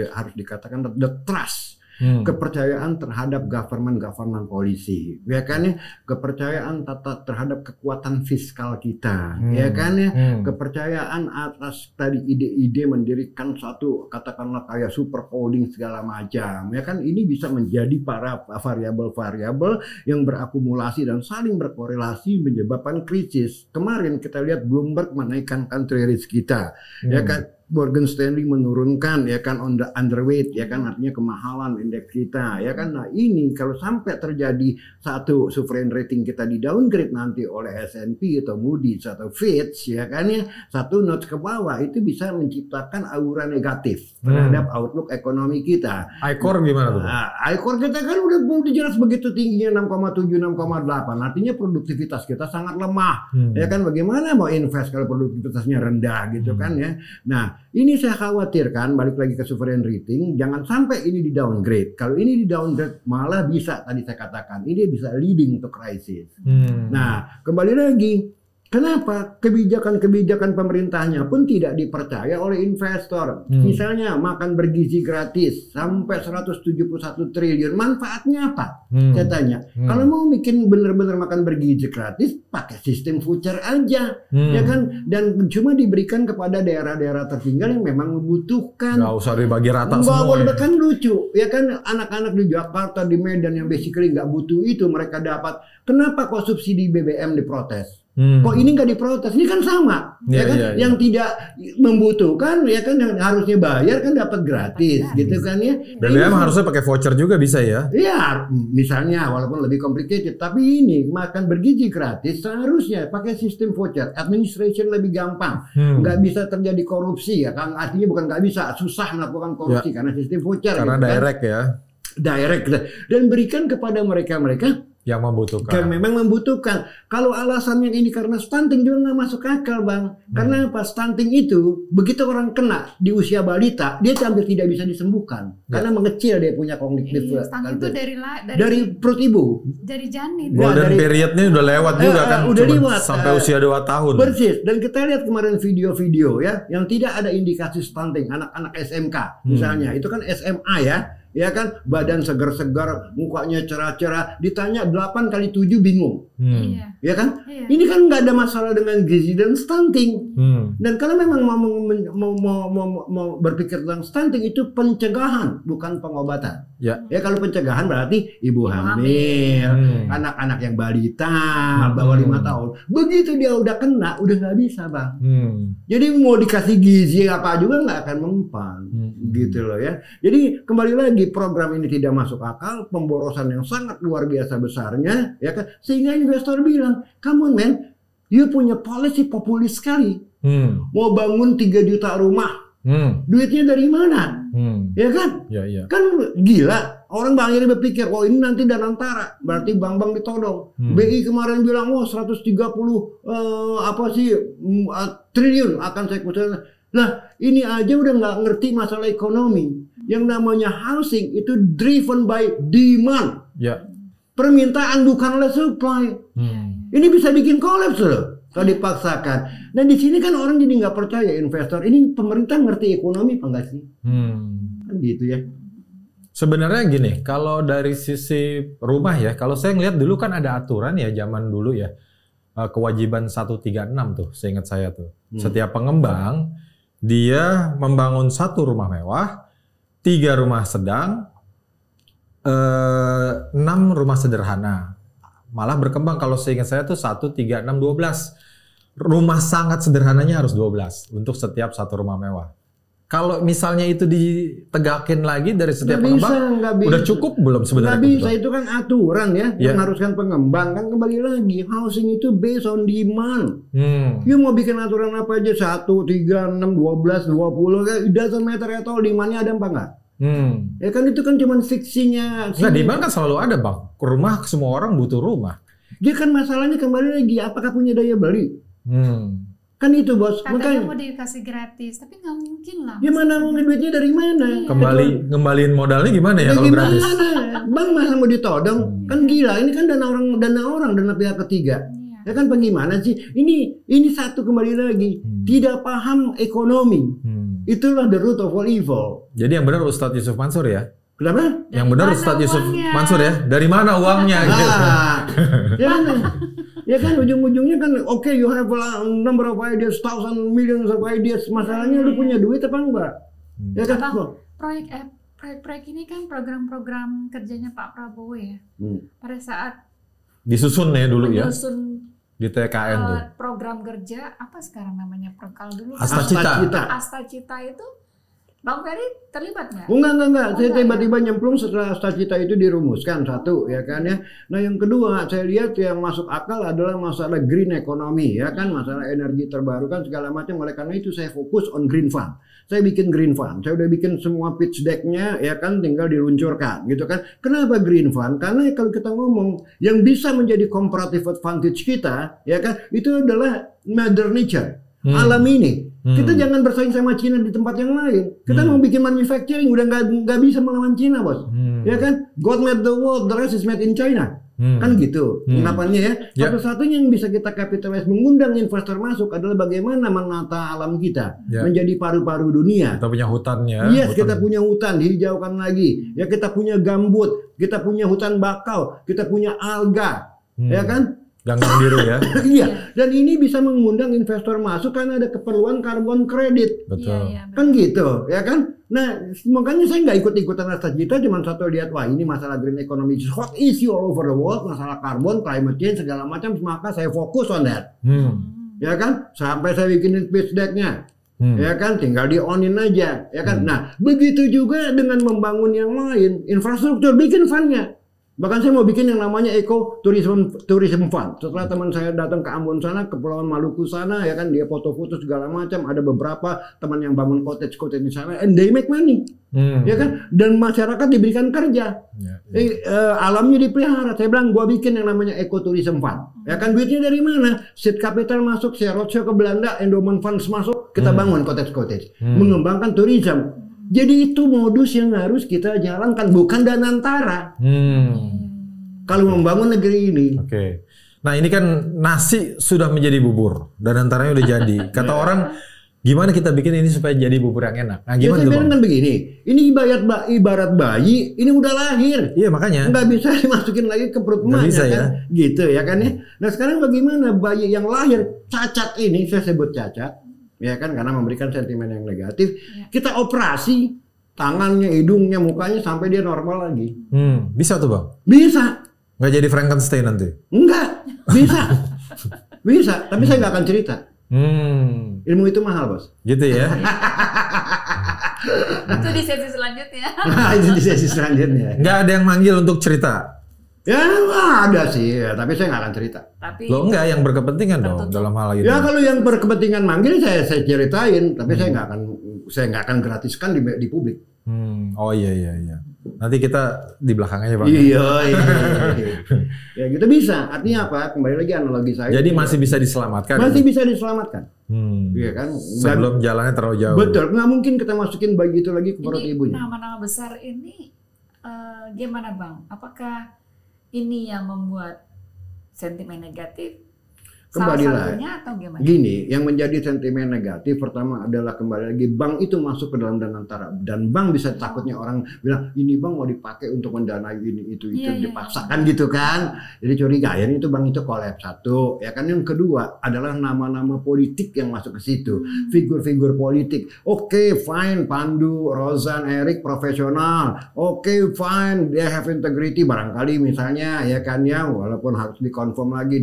harus dikatakan the trust. Kepercayaan terhadap government policy, ya kan ya, kepercayaan terhadap kekuatan fiskal kita, ya kan ya, kepercayaan atas tadi ide-ide mendirikan satu katakanlah kayak super holding segala macam, ya kan, ini bisa menjadi para variabel-variabel yang berakumulasi dan saling berkorelasi menyebabkan krisis. Kemarin kita lihat Bloomberg menaikkan country risk kita, ya kan. Morgan Stanley menurunkan, ya kan, on the underweight, ya kan, artinya kemahalan indeks kita, ya kan. Nah ini kalau sampai terjadi satu sovereign rating kita di downgrade nanti oleh S&P atau Moody's atau Fitch, ya kan ya, satu notch ke bawah, itu bisa menciptakan aura negatif terhadap outlook ekonomi kita. ICOR gimana tuh? ICOR kita kan udah jelas begitu tingginya 6,7, 6,8, artinya produktivitas kita sangat lemah, ya kan. Bagaimana mau invest kalau produktivitasnya rendah gitu kan ya. Nah ini saya khawatirkan, balik lagi ke sovereign rating, jangan sampai ini di downgrade. Kalau ini di downgrade malah bisa, tadi saya katakan, ini bisa leading to crisis. Nah kembali lagi, kenapa kebijakan-kebijakan pemerintahnya pun tidak dipercaya oleh investor? Misalnya makan bergizi gratis sampai 171 triliun, manfaatnya apa? Saya tanya, kalau mau bikin benar-benar makan bergizi gratis, pakai sistem voucher aja, ya kan? Dan cuma diberikan kepada daerah-daerah tertinggal yang memang membutuhkan. Nggak usah dibagi rata semua. Kan lucu, ya kan, anak-anak di Jakarta, di Medan yang basically nggak butuh itu mereka dapat. Kenapa kok subsidi BBM diprotes? Kok ini nggak diprotes? Ini kan sama, ya kan? Yang tidak membutuhkan, ya kan, yang harusnya bayar kan dapat gratis, gitu kan ya. BBM harusnya pakai voucher juga bisa ya? Iya, misalnya walaupun lebih complicated, tapi ini makan bergizi gratis seharusnya pakai sistem voucher, administration lebih gampang, nggak bisa terjadi korupsi ya kan? Artinya bukan nggak bisa, susah melakukan korupsi karena sistem voucher. Karena gitu, direct kan? Direct, dan berikan kepada mereka-mereka yang membutuhkan. Yang memang membutuhkan. Kalau alasannya ini karena stunting juga nggak masuk akal, Bang. Karena apa? Stunting itu begitu orang kena di usia balita, dia hampir tidak bisa disembuhkan karena mengecil, dia punya kognitif. Stunting itu dari perut ibu. Dari janin. Golden periodnya udah lewat juga kan? Udah lewat sampai usia 2 tahun. Persis. Dan kita lihat kemarin video-video ya, yang tidak ada indikasi stunting, anak-anak SMK misalnya, itu kan SMA ya kan, badan segar-segar, mukanya cerah-cerah, ditanya 8 kali 7 bingung. Ya kan? Ini kan nggak ada masalah dengan gizi dan stunting. Dan kalau memang mau berpikir tentang stunting, itu pencegahan bukan pengobatan. Ya kalau pencegahan berarti ibu hamil, anak-anak yang balita bawah 5 tahun. Begitu dia udah kena, udah nggak bisa, Bang. Jadi mau dikasih gizi apa juga nggak akan mempan, gitu loh ya. Jadi kembali lagi, program ini tidak masuk akal, pemborosan yang sangat luar biasa besarnya, ya kan, sehingga investor bilang, come on man, dia punya policy populis sekali. Mau bangun 3 juta rumah. Duitnya dari mana? Ya kan? Ya. Kan gila. Orang akhirnya berpikir, oh ini nanti Danantara, berarti bank-bank ditodong. BI kemarin bilang, 130 triliun akan saya kucurkan. Lah, ini aja udah nggak ngerti masalah ekonomi. Yang namanya housing itu driven by demand. Ya. Permintaan bukan oleh supply. Ini bisa bikin kolaps loh kalau dipaksakan. Nah di sini kan orang jadi nggak percaya investor. Ini pemerintah ngerti ekonomi apa nggak sih? Kan gitu ya. Sebenarnya gini, kalau dari sisi rumah ya, kalau saya ngeliat dulu kan ada aturan ya zaman dulu ya, kewajiban 136 tuh, seingat saya tuh. Setiap pengembang dia membangun 1 rumah mewah, 3 rumah sedang, 6 rumah sederhana. Malah berkembang kalau seingat saya tuh 1, 3, 6, 12. Rumah sangat sederhananya harus 12 untuk setiap 1 rumah mewah. Kalau misalnya itu ditegakin lagi dari setiap pengembang, udah cukup belum sebenarnya? Nggak bisa, itu kan aturan ya, mengharuskan pengembang. Kan kembali lagi, housing itu based on demand. You mau bikin aturan apa aja, 1, 3, 6, 12, 20, it doesn't matter at all, demandnya ada apa nggak? Ya kan itu kan cuma fiksinya. Nggak, demand kan selalu ada bang. Rumah, semua orang butuh rumah. Dia kan masalahnya kembali lagi, apakah punya daya beli? Kan itu bos. Katanya mau dikasih gratis, tapi nggak mungkin lah. Gimana mau duitnya dari mana? Ngembaliin modalnya gimana ya kalau gratis? Bang masa mau ditodong? Kan gila, ini kan dana pihak ketiga. Ya kan bagaimana sih? Ini satu kembali lagi, tidak paham ekonomi. Itulah the root of all evil. Jadi yang benar Ustadz Yusuf Mansur ya? Kenapa? Yang benar Ustadz Yusuf Mansur ya? Dari mana uangnya? Ya kan ujung-ujungnya kan oke, you have a number of ideas, thousands, millions of ideas. Masalahnya lu punya duit apa enggak? Ya kan? Proyek-proyek ini kan program-program kerjanya Pak Prabowo ya. Pada saat disusun ya dulu ya. Di TKN tuh. Program kerja apa sekarang namanya? Kalau dulu Astacita itu Bang Ferry terlibat nggak? Enggak. Saya tiba-tiba nyemplung setelah Astacita itu dirumuskan, satu ya kan ya. Nah yang kedua saya lihat yang masuk akal adalah masalah green economy ya kan, masalah energi terbarukan segala macam. Oleh karena itu saya fokus on green fund. Saya bikin green fund. Saya udah bikin semua pitch deck-nya ya kan, tinggal diluncurkan gitu kan. Kenapa green fund? Karena kalau kita ngomong yang bisa menjadi comparative advantage kita ya kan, itu adalah mother nature, alam ini. Kita jangan bersaing sama Cina di tempat yang lain. Kita mau bikin manufacturing udah nggak bisa melawan Cina bos. Ya kan? God made the world, the rest is made in China. Kan gitu. Kenapanya ya? Satu-satunya yang bisa kita capitalize mengundang investor masuk adalah bagaimana menata alam kita menjadi paru-paru dunia. Kita punya hutannya. Yes, kita punya hutan, dihijaukan lagi. Ya kita punya gambut, kita punya hutan bakau, kita punya alga. Ya kan? Ganggang biru ya. Iya, dan ini bisa mengundang investor masuk karena ada keperluan karbon kredit. Betul. Kan gitu, ya kan? Nah, makanya saya nggak ikut-ikutan Astacita, cuma satu lihat, wah ini masalah green economy, hot issue all over the world, masalah karbon, climate change, segala macam, maka saya fokus on that. Ya kan? Sampai saya bikinin pitch deck-nya. Ya kan, tinggal di-on-in aja, ya kan? Nah, begitu juga dengan membangun yang lain, infrastruktur, bikin fund-nya. Bahkan saya mau bikin yang namanya Eco Tourism Fund. Setelah teman saya datang ke Ambon sana, Kepulauan Maluku sana, ya kan, dia foto-foto segala macam. Ada beberapa teman yang bangun cottage di sana, and they make money, ya kan. Dan masyarakat diberikan kerja, alamnya dipelihara. Saya bilang, gua bikin yang namanya Eco Tourism Fund. Ya kan, duitnya dari mana? Seed capital masuk, share roadshow ke Belanda, endowment funds masuk, kita bangun cottage, mengembangkan tourism. Jadi itu modus yang harus kita jalankan, bukan Danantara. Kalau membangun negeri ini. Oke. Nah ini kan nasi sudah menjadi bubur, Danantaranya udah jadi. Kata orang, gimana kita bikin ini supaya jadi bubur yang enak? Nah gimana saya bilang kan begini, ini ibarat bayi, ini udah lahir. Iya makanya. Nggak bisa dimasukin lagi ke perut emaknya kan? Gitu ya kan ya. Nah sekarang bagaimana bayi yang lahir cacat ini, saya sebut cacat. Ya kan, karena memberikan sentimen yang negatif, kita operasi tangannya, hidungnya, mukanya sampai dia normal lagi. Bisa tuh bang? Bisa. Nggak jadi Frankenstein nanti? Enggak, bisa. Bisa, tapi saya nggak akan cerita. Ilmu itu mahal bos. Gitu ya. Itu di sesi selanjutnya. Nah, itu di sesi selanjutnya. Nggak ada yang manggil untuk cerita? Ya ada sih, ya, tapi saya nggak akan cerita. Tapi Lo enggak yang berkepentingan dong dalam hal ini. Ya kalau yang berkepentingan manggil saya ceritain, tapi saya nggak akan gratiskan di publik. Oh iya. Nanti kita di belakang aja Bang. Iya. Ya gitu bisa. Artinya apa? Kembali lagi analogi saya. Jadi masih bisa diselamatkan. Masih bisa diselamatkan. Iya kan? Sebelum jalannya terlalu jauh. Betul. Nggak mungkin kita masukin bayi itu lagi ke perut ibunya. Nama-nama besar ini gimana Bang? Apakah ini yang membuat sentimen negatif? Kembali salah satunya atau gimana? Gini, yang menjadi sentimen negatif pertama adalah kembali lagi bank itu masuk ke dalam Danantara dan bank bisa takutnya orang bilang ini bank mau dipakai untuk mendanai ini itu dipaksakan gitu kan. Jadi curiga ya itu bank itu kolaps satu. Ya kan yang kedua adalah nama-nama politik yang masuk ke situ. Figur-figur politik. Oke, fine Pandu, Rozan, Erik profesional. Oke, fine they have integrity barangkali misalnya ya kan ya walaupun harus dikonfirm lagi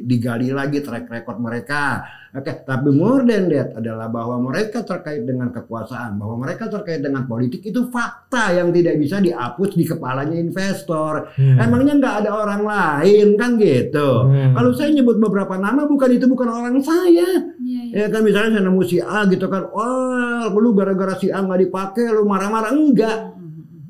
digali lagi track record mereka. Oke, tapi more than that adalah bahwa mereka terkait dengan kekuasaan, bahwa mereka terkait dengan politik itu fakta yang tidak bisa dihapus di kepalanya investor. Emangnya nggak ada orang lain kan gitu. Kalau saya nyebut beberapa nama bukan orang saya. Ya kan misalnya saya nemu si A gitu kan, lu gara-gara si A nggak dipakai lu marah-marah enggak.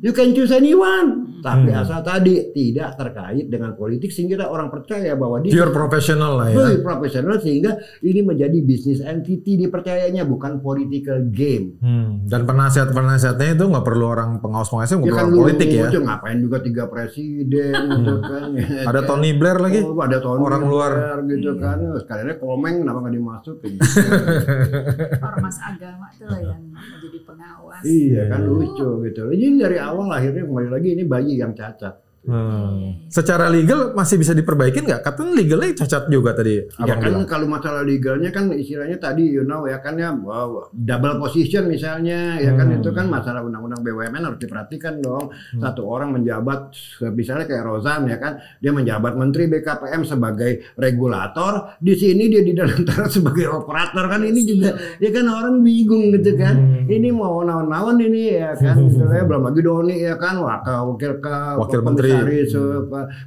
You can choose anyone. Tapi asal tadi tidak terkait dengan politik sehingga orang percaya bahwa dia pure profesional lah ya. Pure profesional sehingga ini menjadi business entity dipercayanya bukan political game. Dan penasihat-penasihatnya itu nggak perlu orang pengawas-pengawas, nggak perlu orang politik ya. Ngapain juga 3 presiden gitu kan. Ada Tony Blair lagi. Ada Tony orang luar gitu kan. Sekaliannya Komeng kenapa nggak dimasukin? Ormas agama itu lah yang menjadi pengawas. Iya kan lucu gitu. Jadi dari awal akhirnya kembali lagi ini bayi yang cacat. Secara legal masih bisa diperbaikin nggak? Katanya legalnya cacat juga tadi. Ya kan kalau masalah legalnya kan istilahnya tadi ya kan ya double position misalnya ya kan itu kan masalah undang-undang BUMN harus diperhatikan dong. Satu orang menjabat misalnya kayak Rozan ya kan dia menjabat Menteri BKPM sebagai regulator, di sini dia di Danantara sebagai operator kan ini juga ya kan orang bingung gitu kan. Ini mau naon-naon ini ya kan istilahnya belum lagi Doni ya kan wakil menteri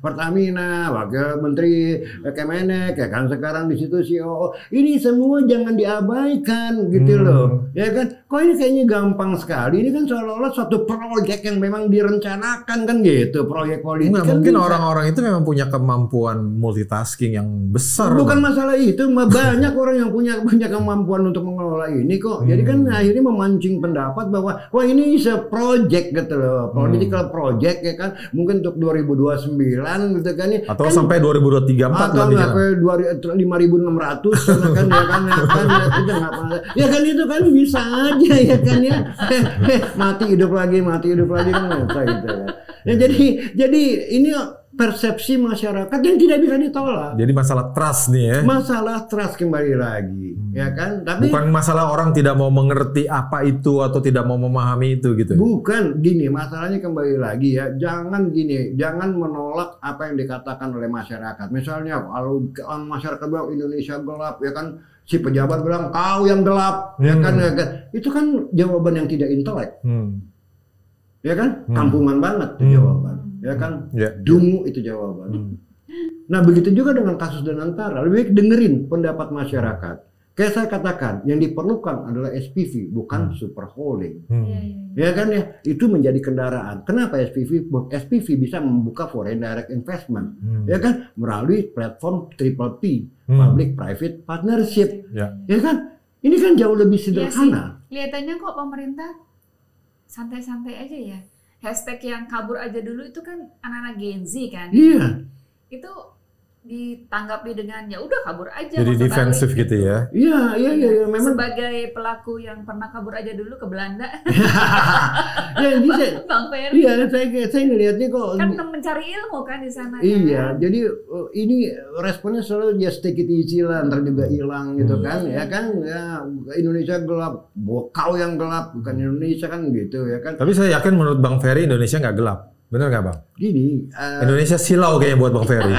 Pertamina, wakil menteri Kemenek, ya kan sekarang di situ CEO. Ini semua jangan diabaikan gitu loh. Ya kan? Kok ini kayaknya gampang sekali. Ini kan seolah-olah suatu proyek yang memang direncanakan kan gitu, proyek politik. Kan mungkin orang-orang itu memang punya kemampuan multitasking yang besar. Bukan masalah itu, banyak orang yang punya kemampuan untuk mengelola ini kok. Jadi kan akhirnya memancing pendapat bahwa wah ini is a project gitu loh, political project ya kan. Mungkin untuk 2029 gitu kan ya. Atau sampai 2034 atau sampai 5.600 kan ya kan ya kan itu kan bisa aja ya kan ya. mati hidup lagi kan gitu ya. Ya jadi ini persepsi masyarakat yang tidak bisa ditolak. Jadi masalah trust nih ya. Masalah trust kembali lagi, ya kan? Tapi bukan masalah orang tidak mau mengerti apa itu atau tidak mau memahami itu gitu. Bukan gini, masalahnya kembali lagi ya. Jangan menolak apa yang dikatakan oleh masyarakat. Misalnya kalau masyarakat bilang Indonesia gelap, ya kan? Si pejabat bilang kau yang gelap, ya kan? Itu kan jawaban yang tidak intelek. Ya kan? Kampungan banget itu jawaban. Ya kan, dungu itu jawaban. Nah begitu juga dengan kasus Danantara, lebih baik dengerin pendapat masyarakat. Kayak saya katakan, yang diperlukan adalah SPV, bukan super holding. Ya kan ya, itu menjadi kendaraan. Kenapa SPV? SPV bisa membuka foreign direct investment, ya kan, melalui platform Triple P, Public Private Partnership, ya kan. Ini kan jauh lebih sederhana. Ya kelihatannya kok pemerintah santai-santai aja ya. Hashtag yang kabur aja dulu itu kan anak-anak Gen Z kan. Iya. Itu ditanggapi dengan ya udah kabur aja. Jadi defensif gitu ya. Iya. Memang sebagai pelaku yang pernah kabur aja dulu ke Belanda. Ya bisa. Bang Ferry. Iya, saya ngelihatnya kok. Kan mencari ilmu kan di sana. Iya, kan? jadi ini responnya selalu just take it easy lah, ntar juga hilang gitu kan. Ya kan, ya Indonesia gelap, kau yang gelap, bukan Indonesia kan gitu ya kan. Tapi saya yakin menurut Bang Ferry Indonesia nggak gelap. Bener nggak Bang? Gini, Indonesia silau kayaknya buat Bang Ferry.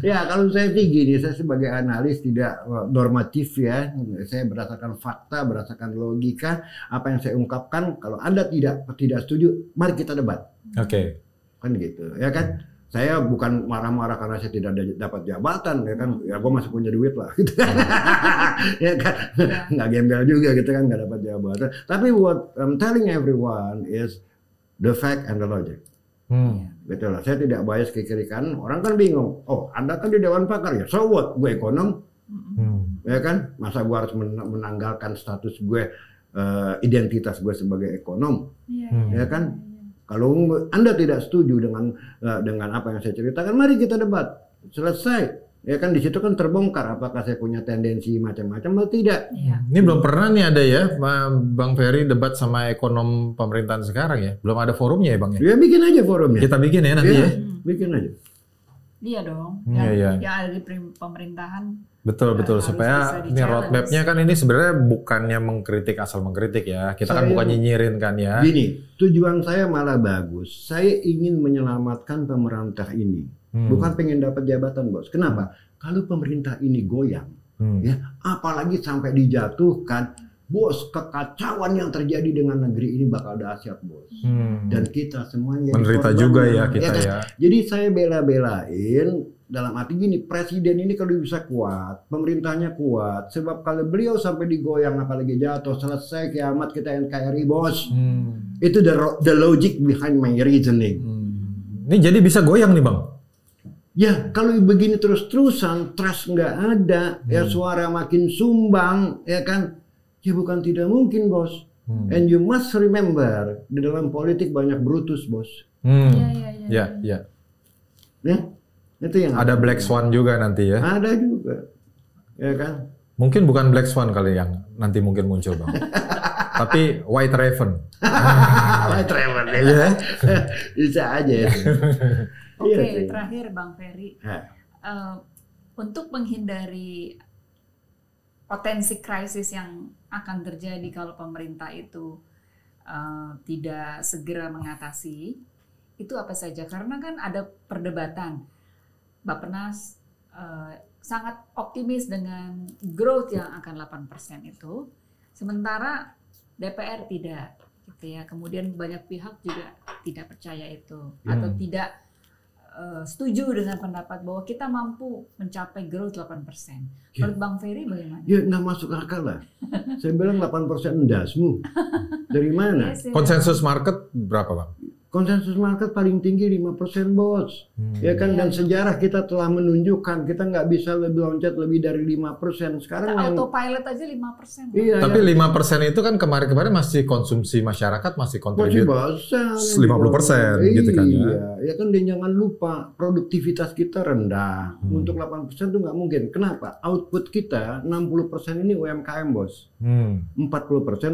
Ya kalau saya sih gini, saya sebagai analis tidak normatif ya. Saya berdasarkan fakta, berdasarkan logika. Apa yang saya ungkapkan, kalau Anda tidak setuju, mari kita debat. Oke. kan gitu, ya kan? Saya bukan marah-marah karena saya tidak dapat jabatan, ya kan? Ya gue masih punya duit lah, gitu kan? Ya kan? Nggak gembel juga, gitu kan? Nggak dapat jabatan. Tapi what I'm telling everyone is the fact and the logic. Betul lah. Saya tidak bias ke kiri kanan. Orang kan bingung. Oh, Anda kan di Dewan Pakar ya. So what? Gue ekonom, ya kan? Masa gue harus menanggalkan status gue, identitas gue sebagai ekonom, ya kan? Kalau Anda tidak setuju dengan apa yang saya ceritakan, mari kita debat. Selesai. Ya kan di situ kan terbongkar apakah saya punya tendensi macam-macam atau tidak. Ini belum pernah nih ada ya Bang Ferry debat sama ekonom pemerintahan sekarang ya. Belum ada forumnya ya Bang ya? Ya bikin aja forumnya. Kita bikin ya nanti ya. Bikin aja. Iya dong. Yang ada di pemerintahan. Betul supaya ini roadmap-nya kan ini sebenarnya bukannya mengkritik asal mengkritik ya. Kita kan bukan nyinyirin kan ya. Gini, tujuan saya malah bagus. Saya ingin menyelamatkan pemerintah ini. Bukan pengen dapat jabatan, Bos. Kenapa? Kalau pemerintah ini goyang, ya, apalagi sampai dijatuhkan, Bos, kekacauan yang terjadi dengan negeri ini bakal dahsyat, Bos. Dan kita semuanya menderita juga ya kita ya. Jadi saya bela-belain dalam arti gini, presiden ini kalau bisa kuat, pemerintahnya kuat, sebab kalau beliau sampai digoyang apalagi jatuh, selesai kiamat kita NKRI, Bos. Itu the logic behind my reasoning. Ini jadi bisa goyang nih Bang? Ya kalau begini terus-terusan, trust nggak ada, ya suara makin sumbang, ya kan? Ya bukan tidak mungkin, Bos. And you must remember, di dalam politik banyak Brutus, Bos. Ya. Itu yang ada Black Swan juga nanti ya. Ada juga, ya kan? Mungkin bukan Black Swan kali yang nanti mungkin muncul Bang. Tapi White Raven. White Raven ya. Bisa aja ya. Oke, terakhir Bang Ferry. Untuk menghindari potensi krisis yang akan terjadi kalau pemerintah itu tidak segera mengatasi, itu apa saja? Karena kan ada perdebatan. Bappenas sangat optimis dengan growth yang akan 8% itu, sementara DPR tidak, gitu ya. Kemudian banyak pihak juga tidak percaya itu atau tidak setuju dengan pendapat bahwa kita mampu mencapai growth 8%. Menurut Bang Ferry bagaimana? Ya nggak masuk akal lah. Saya bilang 8% endasmu. Dari mana? Konsensus market berapa Bang? Konsensus market paling tinggi 5%, Bos. Ya kan, dan sejarah kita telah menunjukkan kita nggak bisa lebih loncat lebih dari 5%. Sekarang autopilot aja 5%. Iya, tapi 5% itu kan kemarin-kemarin masih konsumsi masyarakat masih kontribut 50% gitu kan ya. Iya, ya kan, dan jangan lupa produktivitas kita rendah. Untuk 8% itu nggak mungkin. Kenapa? Output kita 60% ini UMKM, Bos. 40%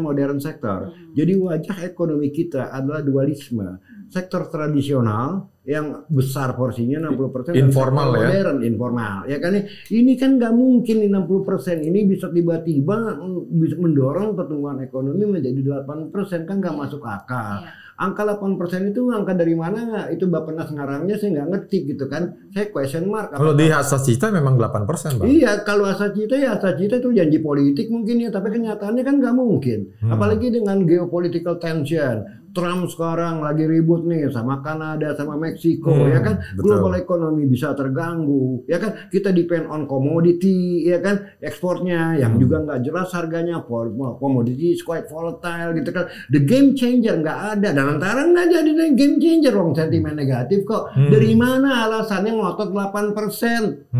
modern sektor. Jadi wajah ekonomi kita adalah dualisme. Sektor tradisional yang besar porsinya 60%, informal ya, modern informal, ya kan? Ini kan nggak mungkin 60% ini bisa tiba-tiba bisa mendorong pertumbuhan ekonomi menjadi 8%, kan nggak masuk akal. Angka 8% itu angka dari mana? Itu Bappenas ngarangnya saya nggak ngerti gitu kan. Saya question mark. Kalau di asas cita memang 8%, Bang. Iya, kalau asas cita ya asas cita itu janji politik mungkin ya, tapi kenyataannya kan nggak mungkin. Apalagi dengan geopolitical tension. Trump sekarang lagi ribut nih sama Kanada, sama Meksiko, ya kan? Betul. Global ekonomi bisa terganggu, ya kan? Kita depend on commodity, ya kan? Ekspornya yang juga nggak jelas harganya, commodity is quite volatile, gitu kan? The game changer nggak ada, dan antara nggak jadi game changer, dong, sentimen negatif kok. Dari mana alasannya ngotot 8%?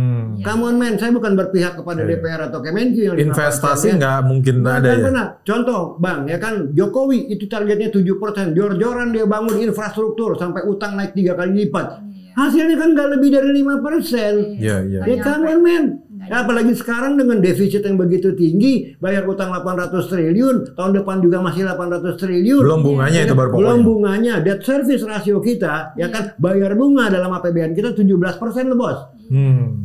Come on man, saya bukan berpihak kepada DPR atau Kemenq yang investasi nggak mungkin ada ya. Contoh, Bang, ya kan? Jokowi itu targetnya 7%. Jor-joran dia bangun infrastruktur sampai utang naik 3 kali lipat. Hasilnya kan nggak lebih dari 5%. Ya kan, men. Ya, apalagi sekarang dengan defisit yang begitu tinggi, bayar utang 800 triliun, tahun depan juga masih 800 triliun. Belum bunganya itu baru pokoknya. Belum bunganya, debt service rasio kita, ya kan, bayar bunga dalam APBN kita 17% loh, Bos.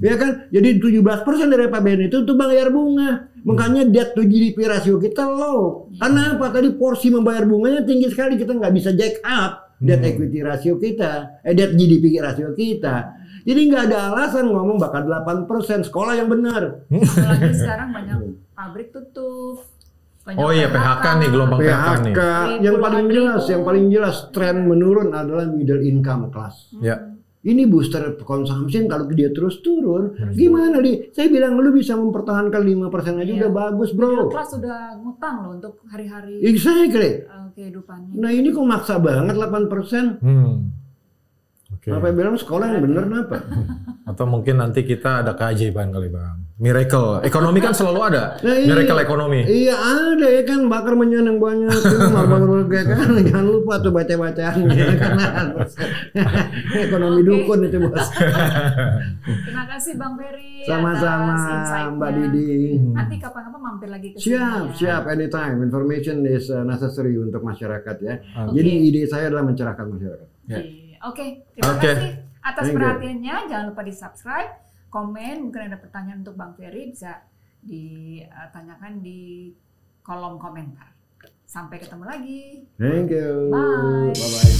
Ya kan? Jadi 17% dari APBN itu bayar bunga. Makanya debt to GDP rasio kita low. Karena apa? Tadi porsi membayar bunganya tinggi sekali, kita nggak bisa jack up debt equity rasio kita, debt GDP rasio kita. Jadi nggak ada alasan ngomong bakal 8%, sekolah yang benar. Apalagi sekarang banyak pabrik tutup, Oh iya, PHK nih, gelombang PHK nih. Yang paling jelas tren menurun adalah middle income class. Ya. Ini booster consumption kalau dia terus turun, gimana nih? Saya bilang lu bisa mempertahankan 5% aja udah bagus, bro. Middle class sudah ngutang loh untuk hari-hari exactly. Kehidupannya. Nah ini kok maksa banget 8%. Okay. Apa bilang sekolah yang bener apa? Atau mungkin nanti kita ada keajaiban kali Bang. Miracle. Ekonomi kan selalu ada. Miracle ekonomi. Iya ada ya kan, bakar menyan yang banyak. Kan jangan lupa tuh baca-bacaannya. Ekonomi dukun itu bos. Terima kasih Bang Ferry. Sama-sama Mbak Didi. Nanti kapan-kapan mampir lagi ke sini. Siap, anytime. Information is necessary untuk masyarakat ya. Jadi ide saya adalah mencerahkan masyarakat. Oke, terima kasih atas perhatiannya. Jangan lupa di subscribe, komen. Mungkin ada pertanyaan untuk Bang Ferry bisa ditanyakan di kolom komentar. Sampai ketemu lagi. Thank you. Bye. Bye-bye.